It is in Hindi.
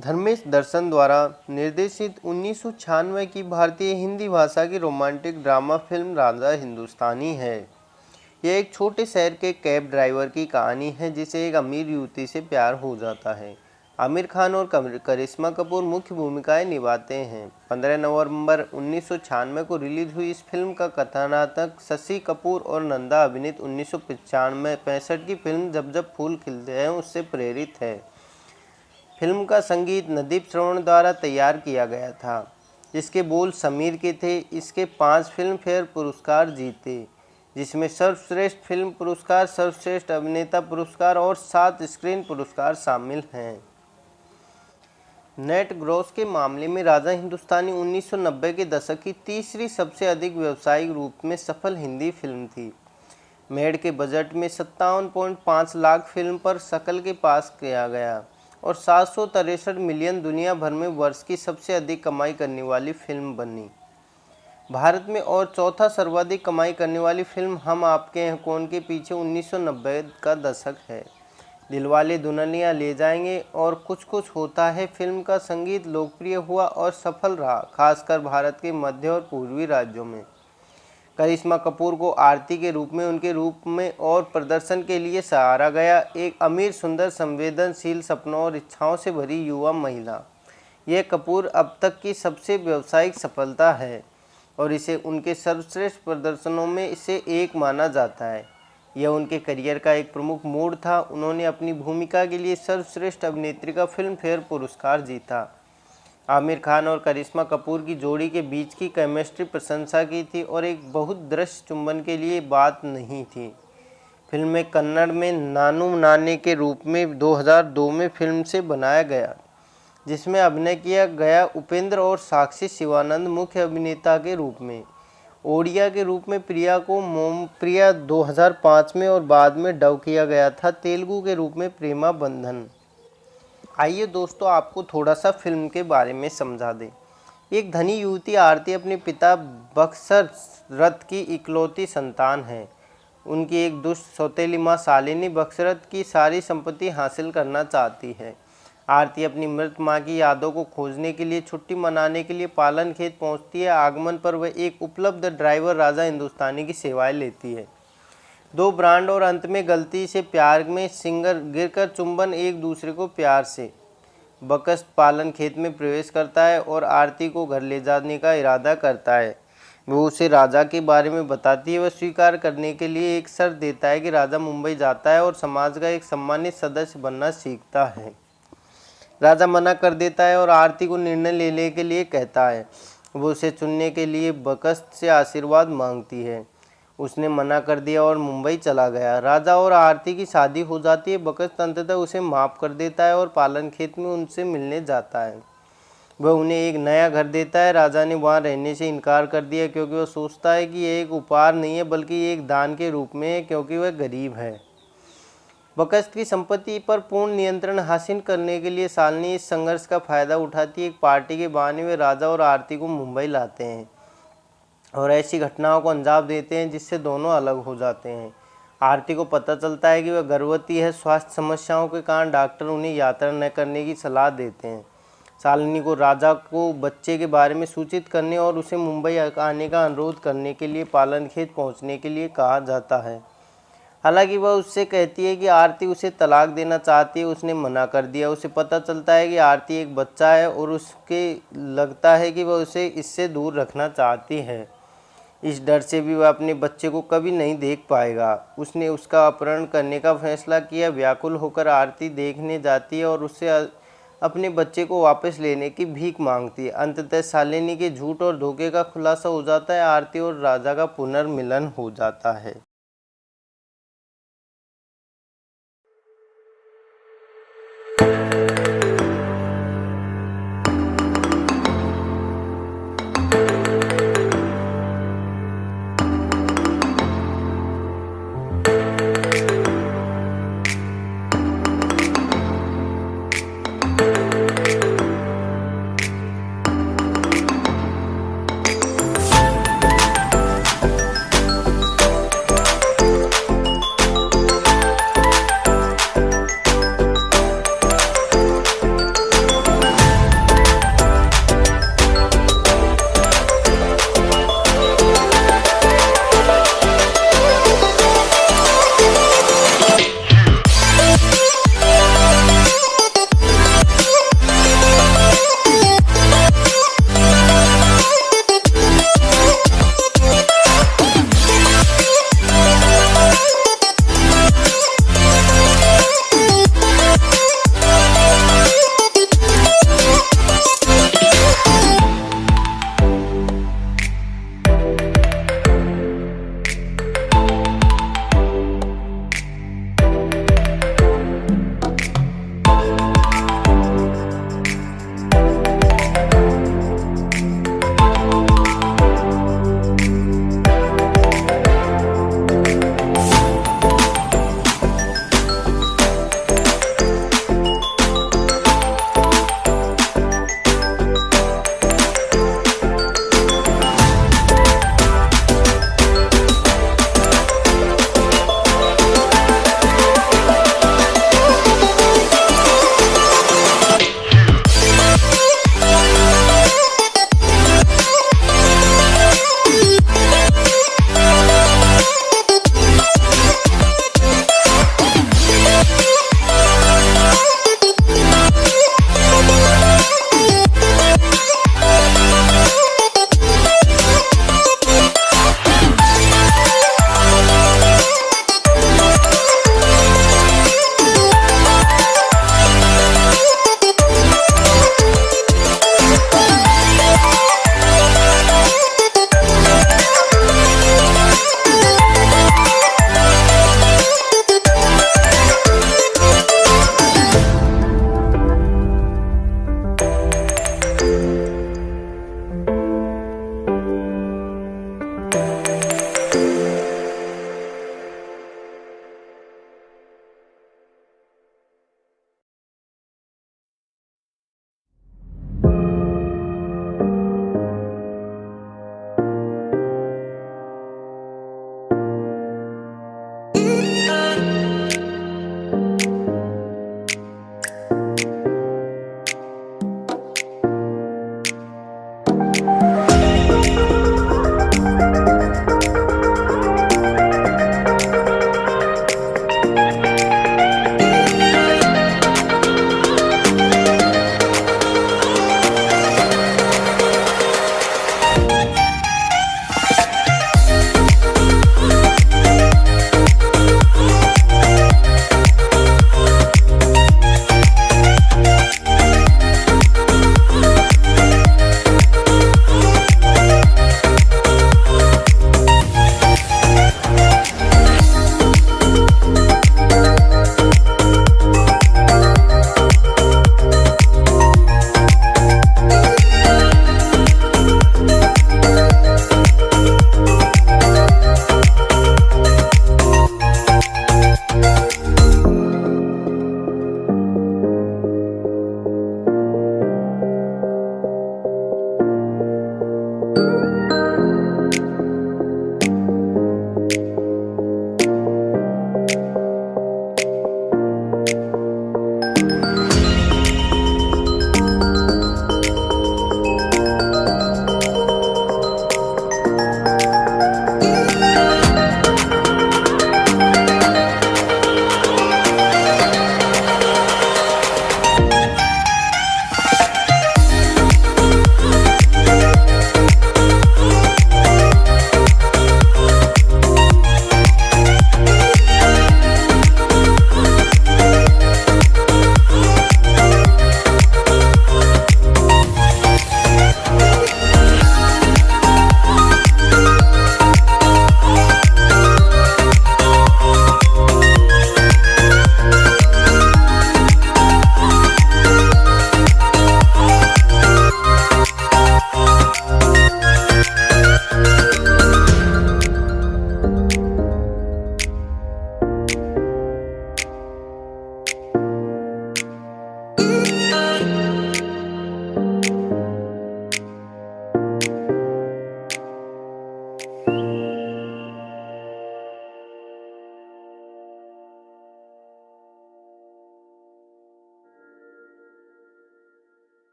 धर्मेश दर्शन द्वारा निर्देशित 1996 की भारतीय हिंदी भाषा की romantic drama film Raja Hindustani है। यह एक छोटे शहर के कैब ड्राइवर की कहानी है जिसे एक अमीर युवती से प्यार हो जाता है। आमिर खान और करिश्मा कपूर मुख्य भूमिकाएं निभाते हैं। 15 नवंबर 1996 को रिलीज हुई इस फिल्म का कथानायक शशि कपूर और नंदा अभिनीत 1965 की फिल्म जब जब फूल खिलते हैं उससे प्रेरित है। फिल्म का संगीत नदीप श्रवण द्वारा तैयार किया गया था, जिसके बोल समीर के थे। इसके 5 फिल्म फेयर पुरस्कार जीते, जिसमें सर्वश्रेष्ठ फिल्म पुरस्कार, सर्वश्रेष्ठ अभिनेता पुरस्कार और 7 स्क्रीन पुरस्कार शामिल हैं। नेट ग्रॉस के मामले में राजा हिंदुस्तानी 1990 के दशक की तीसरी सबसे अधिक व्यावसायिक रूप में सफल हिंदी फिल्म थी। मेड के बजट में 57.5 लाख फिल्म पर शकल के पास किया गया और 763 मिलियन दुनिया भर में वर्ष की सबसे अधिक कमाई करने वाली फिल्म बनी। भारत में और चौथा सर्वाधिक कमाई करने वाली फिल्म हम आपके हैं कौन के पीछे 1990 का दशक है। दिलवाले दुल्हनिया ले जाएंगे और कुछ कुछ होता है फिल्म का संगीत लोकप्रिय हुआ और सफल रहा, खासकर भारत के मध्य और पूर्वी राज्यों में। करिश्मा कपूर को आरती के रूप में उनके रूप में और प्रदर्शन के लिए सराहा गया। एक अमीर, सुंदर, संवेदनशील, सपनों और इच्छाओं से भरी युवा महिला। यह कपूर अब तक की सबसे व्यावसायिक सफलता है और इसे उनके सर्वश्रेष्ठ प्रदर्शनों में से एक माना जाता है। यह उनके करियर का एक प्रमुख मोड़ था। उन्होंने अपनी भूमिका के लिए सर्वश्रेष्ठ अभिनेत्री का फिल्म फेयर पुरस्कार जीता। आमिर खान और करिश्मा कपूर की जोड़ी के बीच की केमिस्ट्री प्रशंसा की थी और एक बहुत दृश्य चुंबन के लिए बात नहीं थी। फिल्म में कन्नड़ में नानू नाने के रूप में 2002 में फिल्म से बनाया गया, जिसमें अभिनय किया गया। उपेंद्र और साक्षी शिवानंद मुख्य अभिनेता के रूप में। ओडिया के रूप में प्रिया को मोमप्रिया 2005 में और बाद में डब किया गया था। तेलुगु के रूप में प्रेमा बंधन। आइए दोस्तों, आपको थोड़ा सा फिल्म के बारे में समझा दें। एक धनी युवती आरती अपने पिता बक्सरत की इकलौती संतान है। उनकी एक दुष्ट सौतेली माँ शालिनी बक्सरत की सारी संपत्ति हासिल करना चाहती है। आरती अपनी मृत माँ की यादों को खोजने के लिए छुट्टी मनाने के लिए पालन खेत पहुँचती है। आगमन पर वह एक उपलब्ध ड्राइवर राजा हिंदुस्तानी की सेवाएं लेती है। 2 ब्रांड और अंत में गलती से प्यार में गिरकर चुंबन एक दूसरे को प्यार से। बकस्त पालन खेत में प्रवेश करता है और आरती को घर ले जाने का इरादा करता है। वो उसे राजा के बारे में बताती है। वह स्वीकार करने के लिए एक शर्त देता है कि राजा मुंबई जाता है और समाज का एक सम्मानित सदस्य बनना सीखता है। राजा मना कर देता है और आरती को निर्णय लेने के लिए कहता है। वो उसे चुनने के लिए बकस्त से आशीर्वाद मांगती है। उसने मना कर दिया और मुंबई चला गया। राजा और आरती की शादी हो जाती है। बकस्त अंततः उसे माफ़ कर देता है और पालन खेत में उनसे मिलने जाता है। वह उन्हें एक नया घर देता है। राजा ने वहां रहने से इनकार कर दिया क्योंकि वह सोचता है कि यह एक उपहार नहीं है बल्कि एक दान के रूप में है, क्योंकि वह गरीब है। बकस्त की संपत्ति पर पूर्ण नियंत्रण हासिल करने के लिए शालिनी इस संघर्ष का फायदा उठाती है। एक पार्टी के बहाने वे राजा और आरती को मुंबई लाते हैं और ऐसी घटनाओं को अंजाम देते हैं जिससे दोनों अलग हो जाते हैं। आरती को पता चलता है कि वह गर्भवती है। स्वास्थ्य समस्याओं के कारण डॉक्टर उन्हें यात्रा न करने की सलाह देते हैं। शालिनी को राजा को बच्चे के बारे में सूचित करने और उसे मुंबई आने का अनुरोध करने के लिए पालन खेत पहुंचने के लिए कहा जाता है। हालांकि वह उससे कहती है कि आरती उसे तलाक देना चाहती है। उसने मना कर दिया। उसे पता चलता है कि आरती एक बच्चा है और उसके लगता है कि वह उसे इससे दूर रखना चाहती है। इस डर से भी वह अपने बच्चे को कभी नहीं देख पाएगा। उसने उसका अपहरण करने का फैसला किया। व्याकुल होकर आरती देखने जाती है और उससे अपने बच्चे को वापस लेने की भीख मांगती है। अंततः शालिनी के झूठ और धोखे का खुलासा हो जाता है। आरती और राजा का पुनर्मिलन हो जाता है।